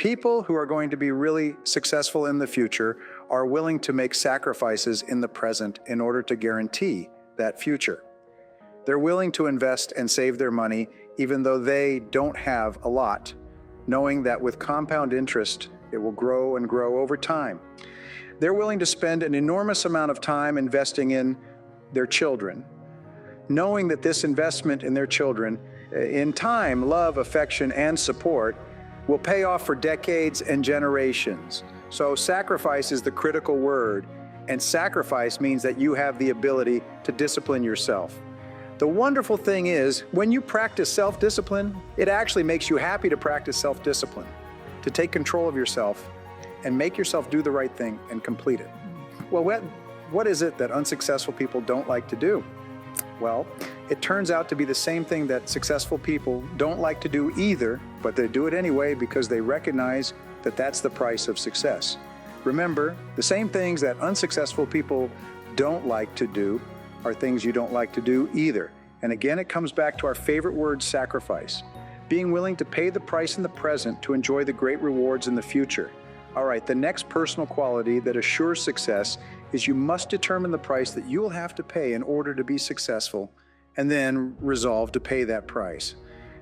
People who are going to be really successful in the future are willing to make sacrifices in the present in order to guarantee that future. They're willing to invest and save their money even though they don't have a lot, knowing that with compound interest, it will grow and grow over time. They're willing to spend an enormous amount of time investing in their children, knowing that this investment in their children, in time, love, affection, and support, will pay off for decades and generations. So sacrifice is the critical word, and sacrifice means that you have the ability to discipline yourself. The wonderful thing is, when you practice self-discipline, it actually makes you happy to practice self-discipline, to take control of yourself and make yourself do the right thing and complete it. Well, what is it that unsuccessful people don't like to do? Well, it turns out to be the same thing that successful people don't like to do either, but they do it anyway because they recognize that that's the price of success. Remember, the same things that unsuccessful people don't like to do are things you don't like to do either. And again, it comes back to our favorite word, sacrifice. Being willing to pay the price in the present to enjoy the great rewards in the future. All right, the next personal quality that assures success is you must determine the price that you will have to pay in order to be successful, and then resolve to pay that price.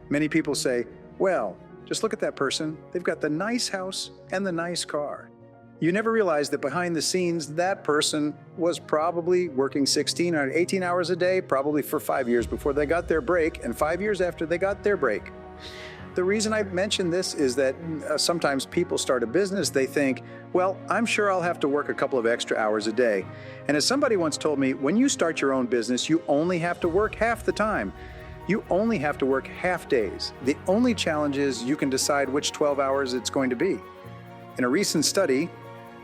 Many people say, well, just look at that person. They've got the nice house and the nice car. You never realize that behind the scenes, that person was probably working 16 or 18 hours a day, probably for 5 years before they got their break, and 5 years after they got their break. The reason I mention this is that sometimes people start a business, they think, well, I'm sure I'll have to work a couple of extra hours a day. And as somebody once told me, when you start your own business, you only have to work half the time. You only have to work half days. The only challenge is you can decide which 12 hours it's going to be. In a recent study,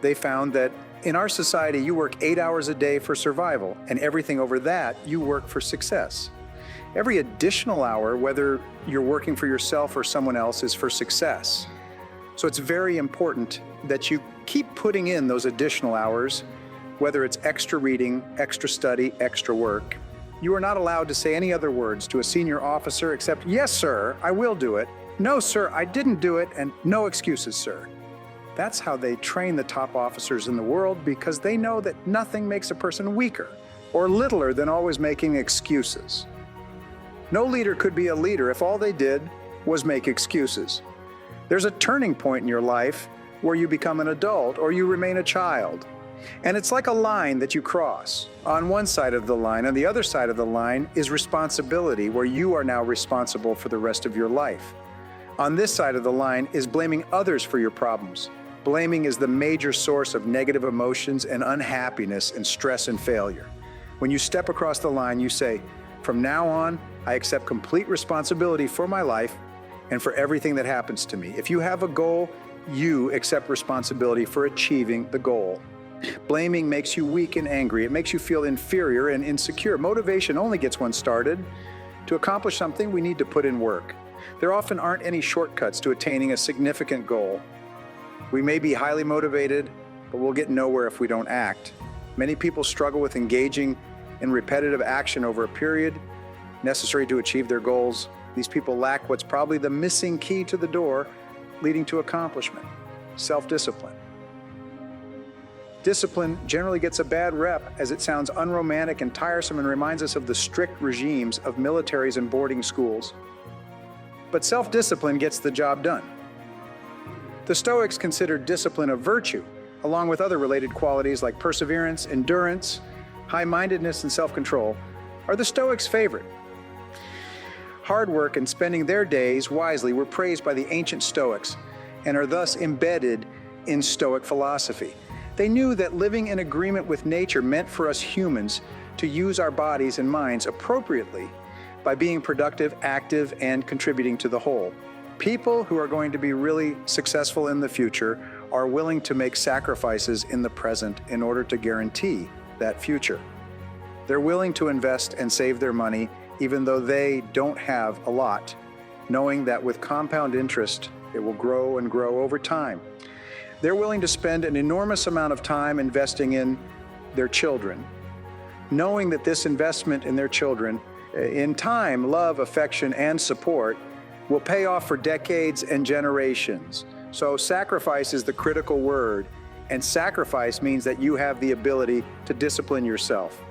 they found that in our society, you work 8 hours a day for survival, and everything over that, you work for success. Every additional hour, whether you're working for yourself or someone else, is for success. So it's very important that you keep putting in those additional hours, whether it's extra reading, extra study, extra work. You are not allowed to say any other words to a senior officer except, yes, sir, I will do it. No, sir, I didn't do it, and no excuses, sir. That's how they train the top officers in the world, because they know that nothing makes a person weaker or littler than always making excuses. No leader could be a leader if all they did was make excuses. There's a turning point in your life where you become an adult or you remain a child. And it's like a line that you cross. On one side of the line, on the other side of the line is responsibility, where you are now responsible for the rest of your life. On this side of the line is blaming others for your problems. Blaming is the major source of negative emotions and unhappiness and stress and failure. When you step across the line, you say, from now on, I accept complete responsibility for my life and for everything that happens to me. If you have a goal, you accept responsibility for achieving the goal. Blaming makes you weak and angry. It makes you feel inferior and insecure. Motivation only gets one started. To accomplish something, we need to put in work. There often aren't any shortcuts to attaining a significant goal. We may be highly motivated, but we'll get nowhere if we don't act. Many people struggle with engaging in repetitive action over a period necessary to achieve their goals. These people lack what's probably the missing key to the door leading to accomplishment: self-discipline. Discipline generally gets a bad rep as it sounds unromantic and tiresome and reminds us of the strict regimes of militaries and boarding schools. But self-discipline gets the job done. The Stoics considered discipline a virtue, along with other related qualities like perseverance, endurance, high-mindedness, and self-control are the Stoics' favorite. Hard work and spending their days wisely were praised by the ancient Stoics and are thus embedded in Stoic philosophy. They knew that living in agreement with nature meant for us humans to use our bodies and minds appropriately by being productive, active, and contributing to the whole. People who are going to be really successful in the future are willing to make sacrifices in the present in order to guarantee that future. They're willing to invest and save their money even though they don't have a lot, knowing that with compound interest, it will grow and grow over time. They're willing to spend an enormous amount of time investing in their children, knowing that this investment in their children, in time, love, affection, and support, will pay off for decades and generations. So sacrifice is the critical word, and sacrifice means that you have the ability to discipline yourself.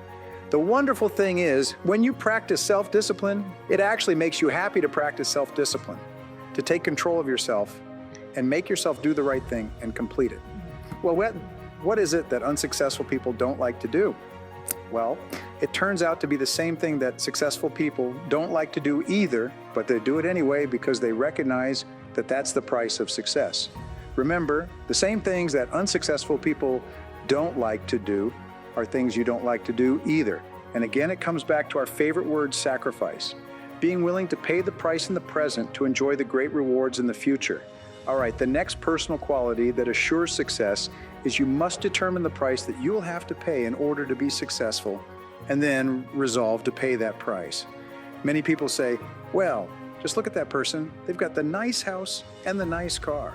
The wonderful thing is, when you practice self-discipline, it actually makes you happy to practice self-discipline, to take control of yourself and make yourself do the right thing and complete it. Well, what is it that unsuccessful people don't like to do? Well, it turns out to be the same thing that successful people don't like to do either, but they do it anyway because they recognize that that's the price of success. Remember, the same things that unsuccessful people don't like to do are things you don't like to do either. And again, it comes back to our favorite word, sacrifice. Being willing to pay the price in the present to enjoy the great rewards in the future. All right, the next personal quality that assures success is you must determine the price that you will have to pay in order to be successful, and then resolve to pay that price. Many people say, well, just look at that person. They've got the nice house and the nice car.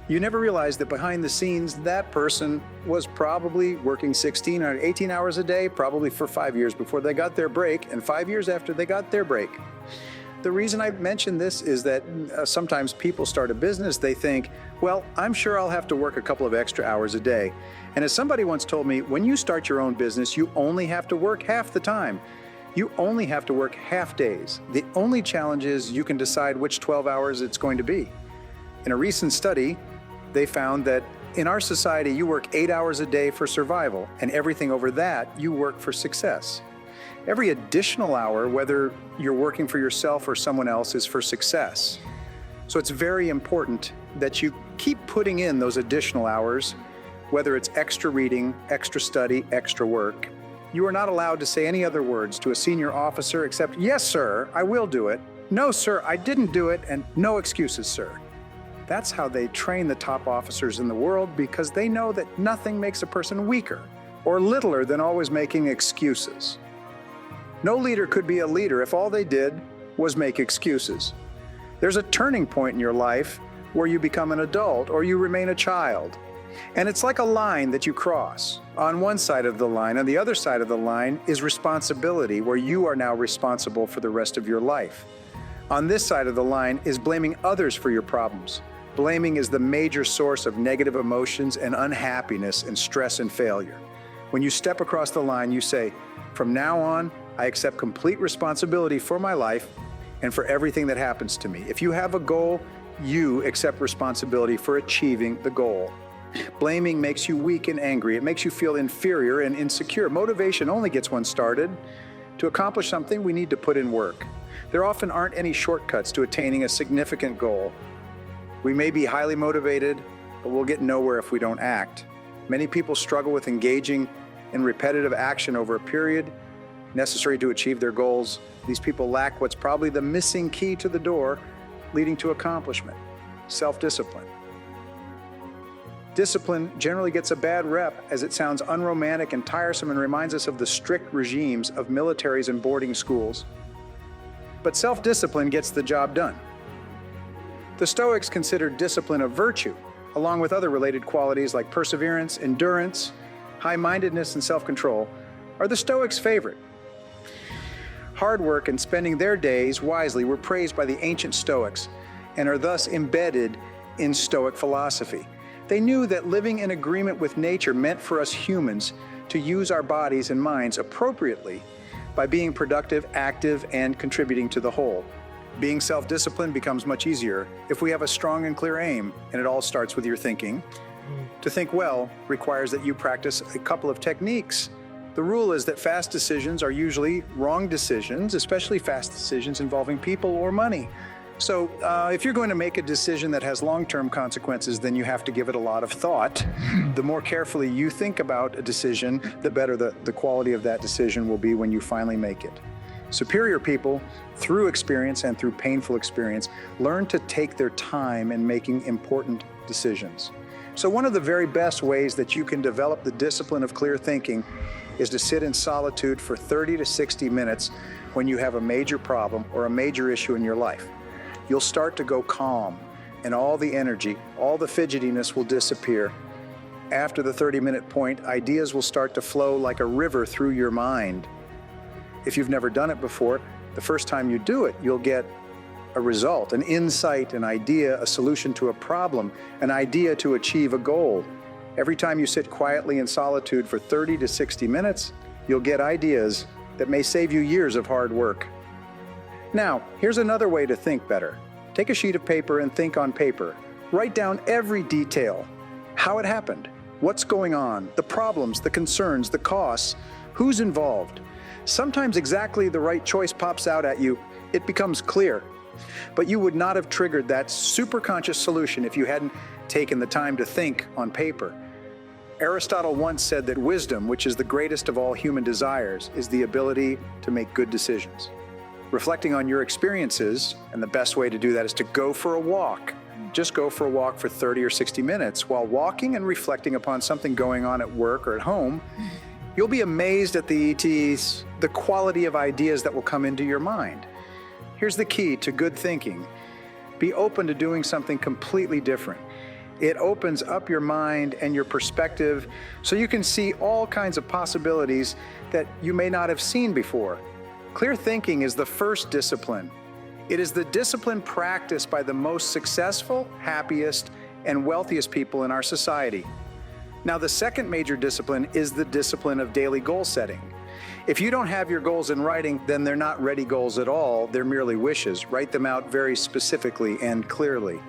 You never realize that behind the scenes, that person was probably working 16 or 18 hours a day, probably for 5 years before they got their break, and 5 years after they got their break. The reason I mention this is that sometimes people start a business, they think, well, I'm sure I'll have to work a couple of extra hours a day. And as somebody once told me, when you start your own business, you only have to work half the time. You only have to work half days. The only challenge is you can decide which 12 hours it's going to be. In a recent study, they found that in our society, you work 8 hours a day for survival, and everything over that, you work for success. Every additional hour, whether you're working for yourself or someone else, is for success. So it's very important that you keep putting in those additional hours, whether it's extra reading, extra study, extra work. You are not allowed to say any other words to a senior officer except, yes, sir, I will do it. No, sir, I didn't do it, and no excuses, sir. That's how they train the top officers in the world, because they know that nothing makes a person weaker or littler than always making excuses. No leader could be a leader if all they did was make excuses. There's a turning point in your life where you become an adult or you remain a child. And it's like a line that you cross. On one side of the line, on the other side of the line is responsibility, where you are now responsible for the rest of your life. On this side of the line is blaming others for your problems. Blaming is the major source of negative emotions and unhappiness and stress and failure. When you step across the line, you say, from now on, I accept complete responsibility for my life and for everything that happens to me. If you have a goal, you accept responsibility for achieving the goal. Blaming makes you weak and angry. It makes you feel inferior and insecure. Motivation only gets one started. To accomplish something, we need to put in work. There often aren't any shortcuts to attaining a significant goal. We may be highly motivated, but we'll get nowhere if we don't act. Many people struggle with engaging in repetitive action over a period necessary to achieve their goals. These people lack what's probably the missing key to the door leading to accomplishment: self-discipline. Discipline generally gets a bad rep as it sounds unromantic and tiresome and reminds us of the strict regimes of militaries and boarding schools. But self-discipline gets the job done. The Stoics considered discipline a virtue, along with other related qualities like perseverance, endurance, high-mindedness, and self-control are the Stoics' favorite. Hard work and spending their days wisely were praised by the ancient Stoics and are thus embedded in Stoic philosophy. They knew that living in agreement with nature meant for us humans to use our bodies and minds appropriately by being productive, active, and contributing to the whole. Being self-disciplined becomes much easier if we have a strong and clear aim, and it all starts with your thinking. To think well requires that you practice a couple of techniques. The rule is that fast decisions are usually wrong decisions, especially fast decisions involving people or money. So if you're going to make a decision that has long-term consequences, then you have to give it a lot of thought. The more carefully you think about a decision, the better the quality of that decision will be when you finally make it. Superior people, through experience and through painful experience, learn to take their time in making important decisions. So one of the very best ways that you can develop the discipline of clear thinking is to sit in solitude for 30 to 60 minutes when you have a major problem or a major issue in your life. You'll start to go calm, and all the energy, all the fidgetiness will disappear. After the 30-minute point, ideas will start to flow like a river through your mind. If you've never done it before, the first time you do it, you'll get a result, an insight, an idea, a solution to a problem, an idea to achieve a goal. Every time you sit quietly in solitude for 30 to 60 minutes, you'll get ideas that may save you years of hard work. Now, here's another way to think better. Take a sheet of paper and think on paper. Write down every detail, how it happened, what's going on, the problems, the concerns, the costs, who's involved. Sometimes exactly the right choice pops out at you. It becomes clear. But you would not have triggered that superconscious solution if you hadn't taken the time to think on paper. Aristotle once said that wisdom, which is the greatest of all human desires, is the ability to make good decisions. Reflecting on your experiences, and the best way to do that is to go for a walk. Just go for a walk for 30 or 60 minutes. While walking and reflecting upon something going on at work or at home, you'll be amazed at the quality of ideas that will come into your mind. Here's the key to good thinking. Be open to doing something completely different. It opens up your mind and your perspective so you can see all kinds of possibilities that you may not have seen before. Clear thinking is the first discipline. It is the discipline practiced by the most successful, happiest, and wealthiest people in our society. Now, the second major discipline is the discipline of daily goal setting. If you don't have your goals in writing, then they're not ready goals at all. They're merely wishes. Write them out very specifically and clearly.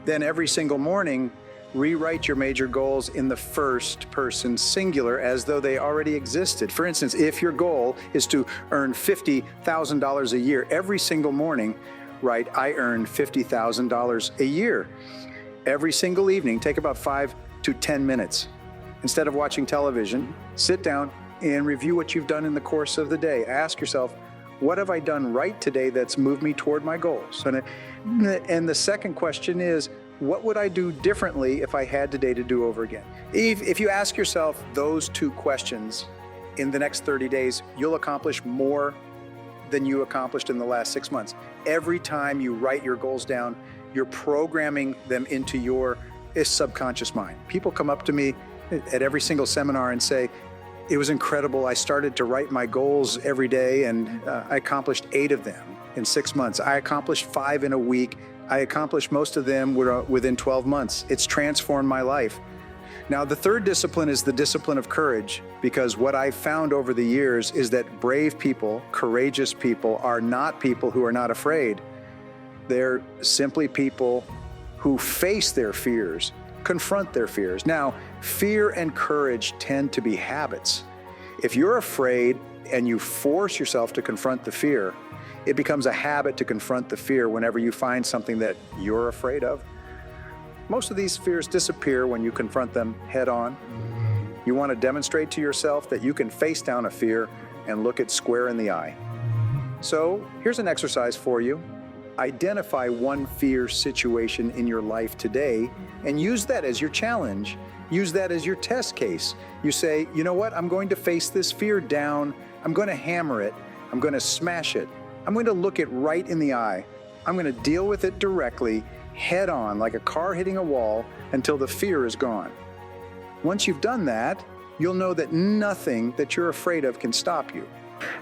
Then every single morning, rewrite your major goals in the first person singular as though they already existed. For instance, if your goal is to earn $50,000 a year, every single morning, write, I earn $50,000 a year. Every single evening, take about 5 to 10 minutes. Instead of watching television, sit down and review what you've done in the course of the day. Ask yourself, what have I done right today that's moved me toward my goals? And the second question is, what would I do differently if I had today to do over again? If you ask yourself those two questions in the next 30 days, you'll accomplish more than you accomplished in the last 6 months. Every time you write your goals down, you're programming them into your subconscious mind. People come up to me at every single seminar and say, it was incredible. I started to write my goals every day and I accomplished 8 of them in 6 months. I accomplished 5 in a week. I accomplished most of them within 12 months. It's transformed my life. Now, the third discipline is the discipline of courage, because what I've found over the years is that brave people, courageous people, are not people who are not afraid. They're simply people who face their fears, confront their fears. Now, fear and courage tend to be habits. If you're afraid and you force yourself to confront the fear, it becomes a habit to confront the fear whenever you find something that you're afraid of. Most of these fears disappear when you confront them head on. You want to demonstrate to yourself that you can face down a fear and look it square in the eye. So here's an exercise for you. Identify one fear situation in your life today and use that as your challenge. Use that as your test case. You say, you know what? I'm going to face this fear down. I'm going to hammer it. I'm going to smash it. I'm going to look it right in the eye. I'm going to deal with it directly, head on, like a car hitting a wall, until the fear is gone. Once you've done that, you'll know that nothing that you're afraid of can stop you.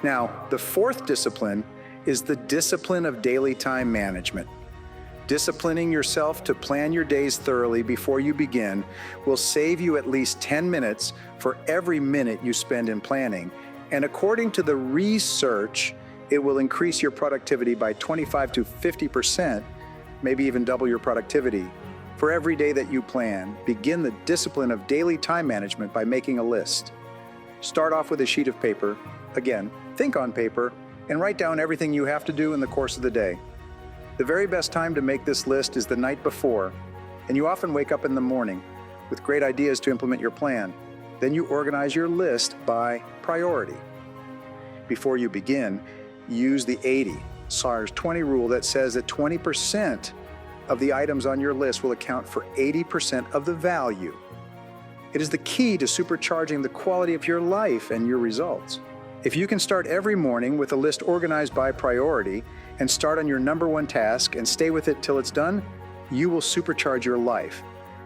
Now, the fourth discipline is the discipline of daily time management. Disciplining yourself to plan your days thoroughly before you begin will save you at least 10 minutes for every minute you spend in planning. And according to the research, it will increase your productivity by 25 to 50%, maybe even double your productivity. For every day that you plan, begin the discipline of daily time management by making a list. Start off with a sheet of paper. Again, think on paper and write down everything you have to do in the course of the day. The very best time to make this list is the night before, and you often wake up in the morning with great ideas to implement your plan. Then you organize your list by priority. Before you begin, use the 80/20 rule that says that 20% of the items on your list will account for 80% of the value. It is the key to supercharging the quality of your life and your results. If you can start every morning with a list organized by priority and start on your number one task and stay with it till it's done, you will supercharge your life.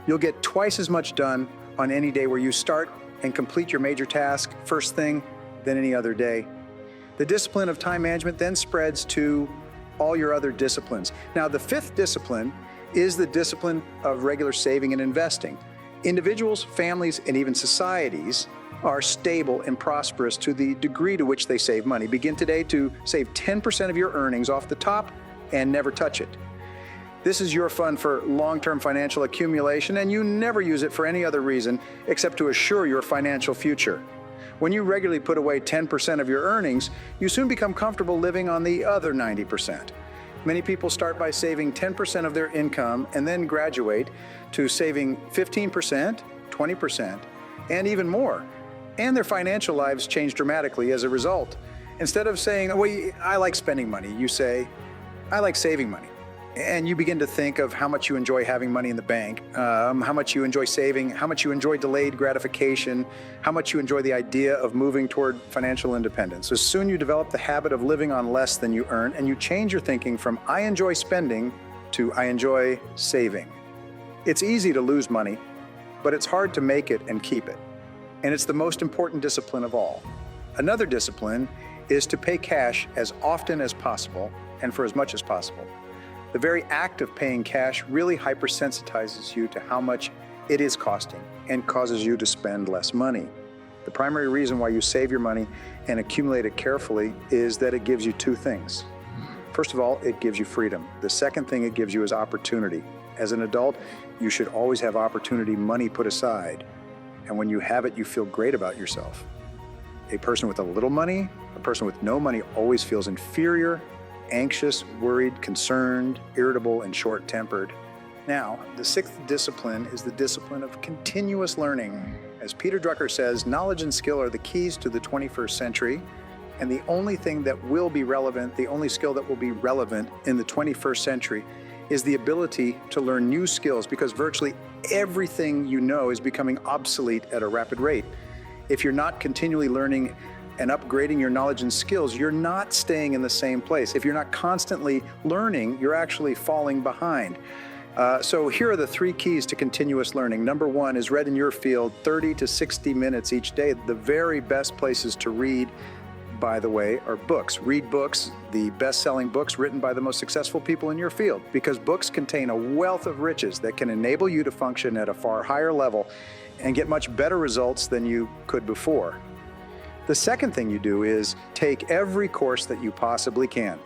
You'll get twice as much done on any day where you start and complete your major task first thing than any other day. The discipline of time management then spreads to all your other disciplines. Now, the fifth discipline is the discipline of regular saving and investing. Individuals, families, and even societies are stable and prosperous to the degree to which they save money. Begin today to save 10% of your earnings off the top and never touch it. This is your fund for long-term financial accumulation, and you never use it for any other reason except to assure your financial future. When you regularly put away 10% of your earnings, you soon become comfortable living on the other 90%. Many people start by saving 10% of their income and then graduate to saving 15%, 20%, and even more. And their financial lives change dramatically as a result. Instead of saying, well, I like spending money, you say, I like saving money. And you begin to think of how much you enjoy having money in the bank, how much you enjoy saving, how much you enjoy delayed gratification, how much you enjoy the idea of moving toward financial independence. So soon you develop the habit of living on less than you earn, and you change your thinking from I enjoy spending to I enjoy saving. It's easy to lose money, but it's hard to make it and keep it. And it's the most important discipline of all. Another discipline is to pay cash as often as possible and for as much as possible. The very act of paying cash really hypersensitizes you to how much it is costing and causes you to spend less money. The primary reason why you save your money and accumulate it carefully is that it gives you two things. First of all, it gives you freedom. The second thing it gives you is opportunity. As an adult, you should always have opportunity money put aside. And when you have it, you feel great about yourself. A person with a little money, a person with no money always feels inferior, anxious, worried, concerned, irritable, and short-tempered. Now, the sixth discipline is the discipline of continuous learning. As Peter Drucker says, knowledge and skill are the keys to the 21st century, and the only thing that will be relevant, the only skill that will be relevant in the 21st century is the ability to learn new skills, because virtually everything you know is becoming obsolete at a rapid rate. If you're not continually learning and upgrading your knowledge and skills, you're not staying in the same place. If you're not constantly learning, you're actually falling behind. So here are the three keys to continuous learning. Number one is read in your field 30 to 60 minutes each day. The very best places to read, by the way, are books. Read books, the best-selling books written by the most successful people in your field, because books contain a wealth of riches that can enable you to function at a far higher level and get much better results than you could before. The second thing you do is take every course that you possibly can.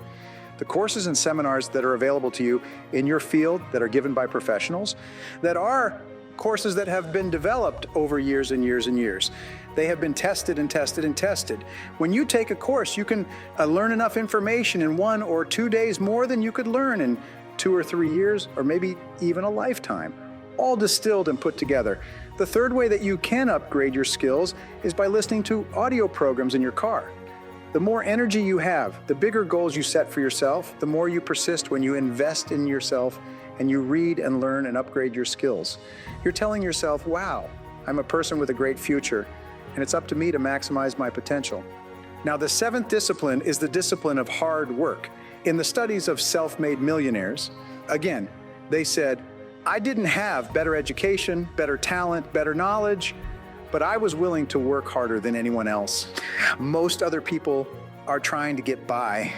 The courses and seminars that are available to you in your field that are given by professionals, that are courses that have been developed over years and years and years. They have been tested and tested and tested. When you take a course, you can learn enough information in 1 or 2 days more than you could learn in 2 or 3 years, or maybe even a lifetime, all distilled and put together. The third way that you can upgrade your skills is by listening to audio programs in your car. The more energy you have, the bigger goals you set for yourself, the more you persist when you invest in yourself and you read and learn and upgrade your skills. You're telling yourself, wow, I'm a person with a great future, and it's up to me to maximize my potential. Now, the seventh discipline is the discipline of hard work. In the studies of self-made millionaires, again, they said, I didn't have better education, better talent, better knowledge, but I was willing to work harder than anyone else. Most other people are trying to get by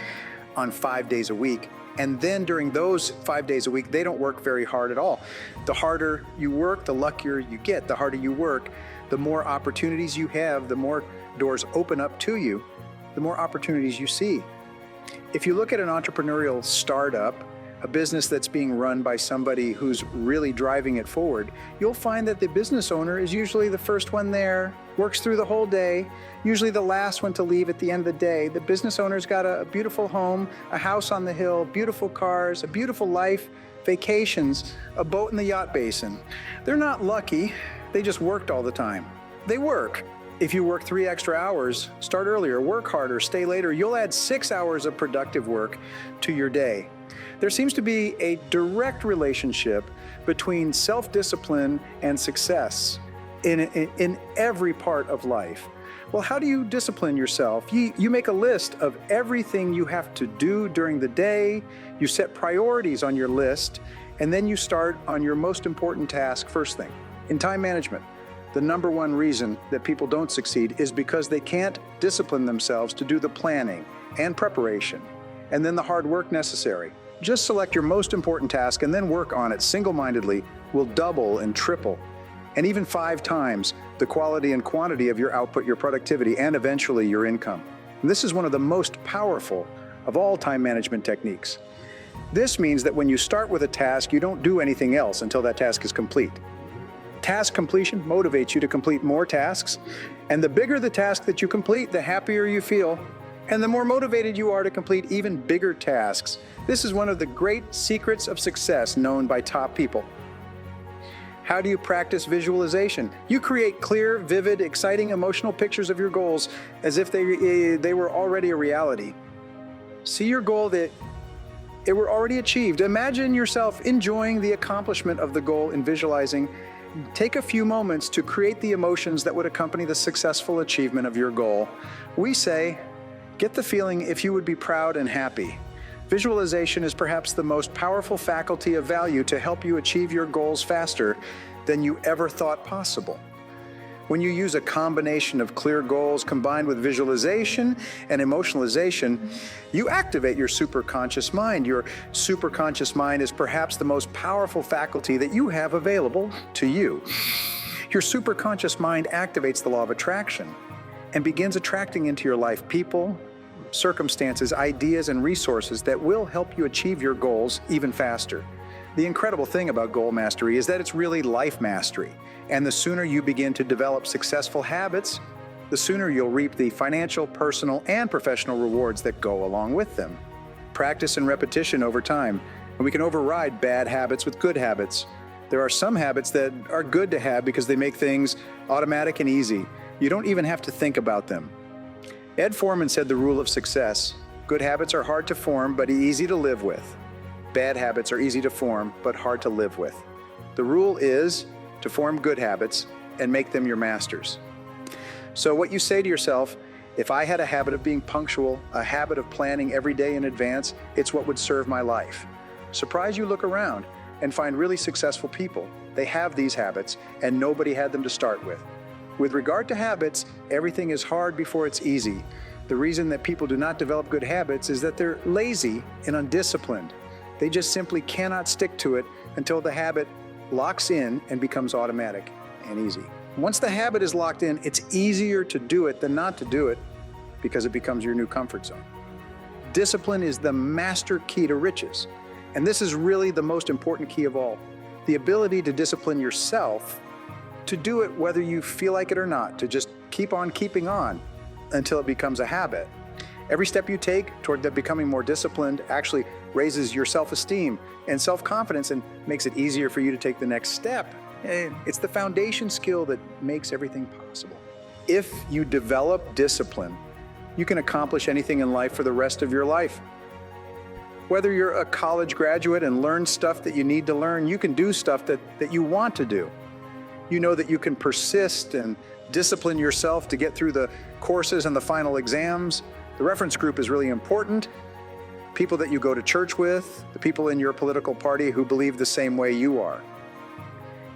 on 5 days a week, and then during those 5 days a week, they don't work very hard at all. The harder you work, the luckier you get. The harder you work, the more opportunities you have, the more doors open up to you, the more opportunities you see. If you look at an entrepreneurial startup, a business that's being run by somebody who's really driving it forward, you'll find that the business owner is usually the first one there, works through the whole day, usually the last one to leave at the end of the day. The business owner's got a beautiful home, a house on the hill, beautiful cars, a beautiful life, vacations, a boat in the yacht basin. They're not lucky, they just worked all the time. They work. If you work 3 extra hours, start earlier, work harder, stay later, you'll add 6 hours of productive work to your day. There seems to be a direct relationship between self-discipline and success in every part of life. Well, how do you discipline yourself? You make a list of everything you have to do during the day, you set priorities on your list, and then you start on your most important task first thing. In time management, the number one reason that people don't succeed is because they can't discipline themselves to do the planning and preparation and then the hard work necessary. Just select your most important task and then work on it single-mindedly will double and triple, and even 5 times the quality and quantity of your output, your productivity, and eventually your income. And this is one of the most powerful of all time management techniques. This means that when you start with a task, you don't do anything else until that task is complete. Task completion motivates you to complete more tasks, and the bigger the task that you complete, the happier you feel, and the more motivated you are to complete even bigger tasks. This is one of the great secrets of success known by top people. How do you practice visualization? You create clear, vivid, exciting, emotional pictures of your goals as if they were already a reality. See your goal that it were already achieved. Imagine yourself enjoying the accomplishment of the goal and visualizing. Take a few moments to create the emotions that would accompany the successful achievement of your goal. We say, get the feeling if you would be proud and happy. Visualization is perhaps the most powerful faculty of value to help you achieve your goals faster than you ever thought possible. When you use a combination of clear goals combined with visualization and emotionalization, you activate your superconscious mind. Your superconscious mind is perhaps the most powerful faculty that you have available to you. Your superconscious mind activates the law of attraction and begins attracting into your life people, circumstances, ideas, and resources that will help you achieve your goals even faster. The incredible thing about goal mastery is that it's really life mastery. And the sooner you begin to develop successful habits, the sooner you'll reap the financial, personal, and professional rewards that go along with them. Practice and repetition over time, and we can override bad habits with good habits. There are some habits that are good to have because they make things automatic and easy. You don't even have to think about them. Ed Foreman said the rule of success: good habits are hard to form but easy to live with. Bad habits are easy to form but hard to live with. The rule is to form good habits and make them your masters. So what you say to yourself, if I had a habit of being punctual, a habit of planning every day in advance, it's what would serve my life. Surprise you look around and find really successful people. They have these habits and nobody had them to start with. With regard to habits, everything is hard before it's easy. The reason that people do not develop good habits is that they're lazy and undisciplined. They just simply cannot stick to it until the habit locks in and becomes automatic and easy. Once the habit is locked in, it's easier to do it than not to do it because it becomes your new comfort zone. Discipline is the master key to riches. And this is really the most important key of all. The ability to discipline yourself to do it whether you feel like it or not, to just keep on keeping on until it becomes a habit. Every step you take toward becoming more disciplined actually raises your self-esteem and self-confidence and makes it easier for you to take the next step. It's the foundation skill that makes everything possible. If you develop discipline, you can accomplish anything in life for the rest of your life. Whether you're a college graduate and learn stuff that you need to learn, you can do stuff that you want to do. You know that you can persist and discipline yourself to get through the courses and the final exams. The reference group is really important. People that you go to church with, the people in your political party who believe the same way you are.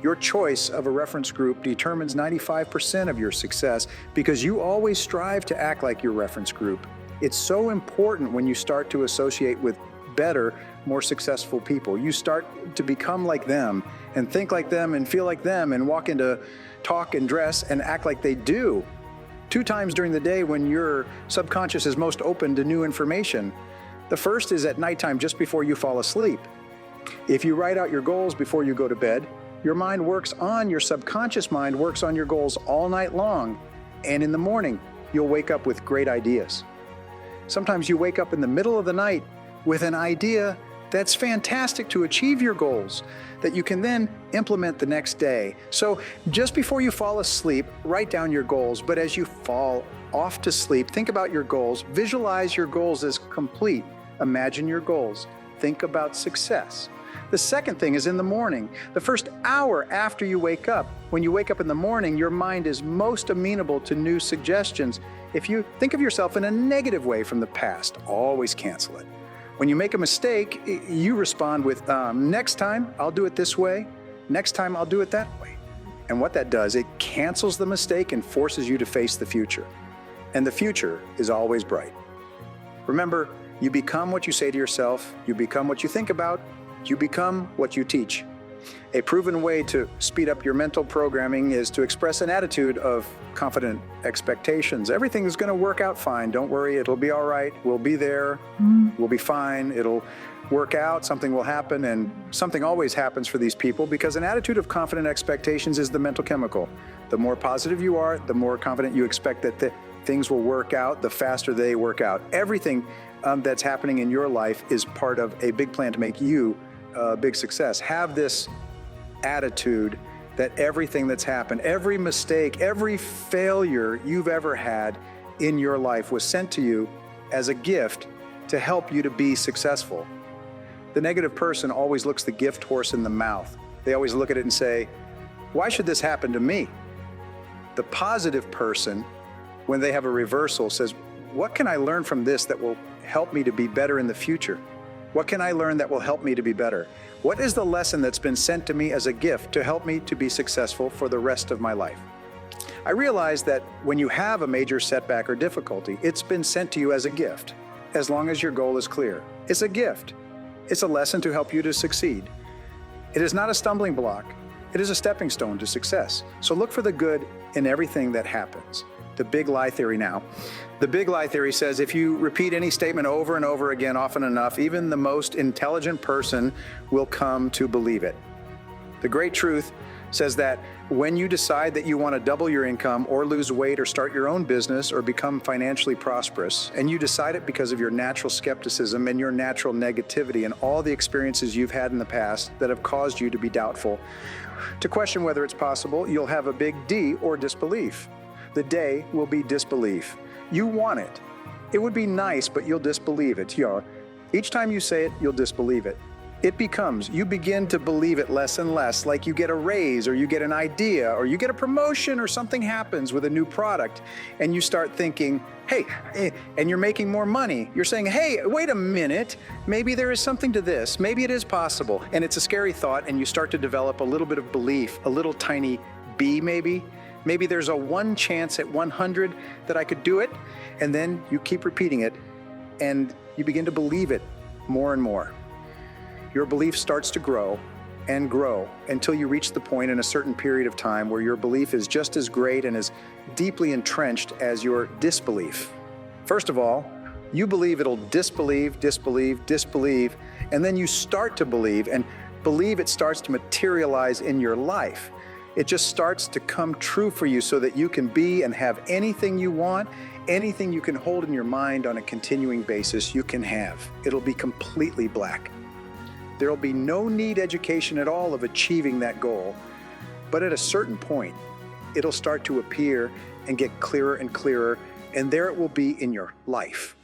Your choice of a reference group determines 95% of your success because you always strive to act like your reference group. It's so important when you start to associate with better, more successful people. You start to become like them and think like them and feel like them and walk into talk and dress and act like they do. 2 times during the day when your subconscious is most open to new information. The first is at nighttime just before you fall asleep. If you write out your goals before you go to bed, your subconscious mind works on your goals all night long. And in the morning, you'll wake up with great ideas. Sometimes you wake up in the middle of the night with an idea that's fantastic to achieve your goals that you can then implement the next day. So just before you fall asleep, write down your goals. But as you fall off to sleep, think about your goals. Visualize your goals as complete. Imagine your goals. Think about success. The second thing is in the morning. The first hour after you wake up, when you wake up in the morning, your mind is most amenable to new suggestions. If you think of yourself in a negative way from the past, always cancel it. When you make a mistake, you respond with, next time I'll do it this way, next time I'll do it that way. And what that does, it cancels the mistake and forces you to face the future. And the future is always bright. Remember, You become what you say to yourself, you become what you think about, you become what you teach. A proven way to speed up your mental programming is to express an attitude of confident expectations. Everything is going to work out fine. Don't worry, it'll be all right. We'll be there. We'll be fine. It'll work out. Something will happen, and something always happens for these people because an attitude of confident expectations is the mental chemical. The more positive you are, the more confident you expect that things will work out, the faster they work out. Everything that's happening in your life is part of a big plan to make you a big success. Have this attitude that everything that's happened, every mistake, every failure you've ever had in your life was sent to you as a gift to help you to be successful. The negative person always looks the gift horse in the mouth. They always look at it and say, why should this happen to me? The positive person, when they have a reversal, says, what can I learn from this that will help me to be better in the future? What can I learn that will help me to be better? What is the lesson that's been sent to me as a gift to help me to be successful for the rest of my life? I realize that when you have a major setback or difficulty, it's been sent to you as a gift, as long as your goal is clear. It's a gift. It's a lesson to help you to succeed. It is not a stumbling block. It is a stepping stone to success. So look for the good in everything that happens. The big lie theory now. The big lie theory says if you repeat any statement over and over again often enough, even the most intelligent person will come to believe it. The great truth says that when you decide that you want to double your income or lose weight or start your own business or become financially prosperous, and you decide it because of your natural skepticism and your natural negativity and all the experiences you've had in the past that have caused you to be doubtful, to question whether it's possible, you'll have a big D or disbelief. The day will be disbelief. You want it. It would be nice, but you'll disbelieve it. Each time you say it, you'll disbelieve it. You begin to believe it less and less, like you get a raise or you get an idea or you get a promotion or something happens with a new product and you start thinking, hey, and you're making more money. You're saying, hey, wait a minute, maybe there is something to this. Maybe it is possible. And it's a scary thought and you start to develop a little bit of belief, a little tiny B maybe. Maybe there's a 1 chance at 100 that I could do it. And then you keep repeating it and you begin to believe it more and more. Your belief starts to grow and grow until you reach the point in a certain period of time where your belief is just as great and as deeply entrenched as your disbelief. First of all, you believe it'll disbelieve, and then you start to believe, and believe it starts to materialize in your life. It just starts to come true for you so that you can be and have anything you want, anything you can hold in your mind on a continuing basis, you can have. It'll be completely black. There'll be no need education at all of achieving that goal. But at a certain point, it'll start to appear and get clearer and clearer, and there it will be in your life.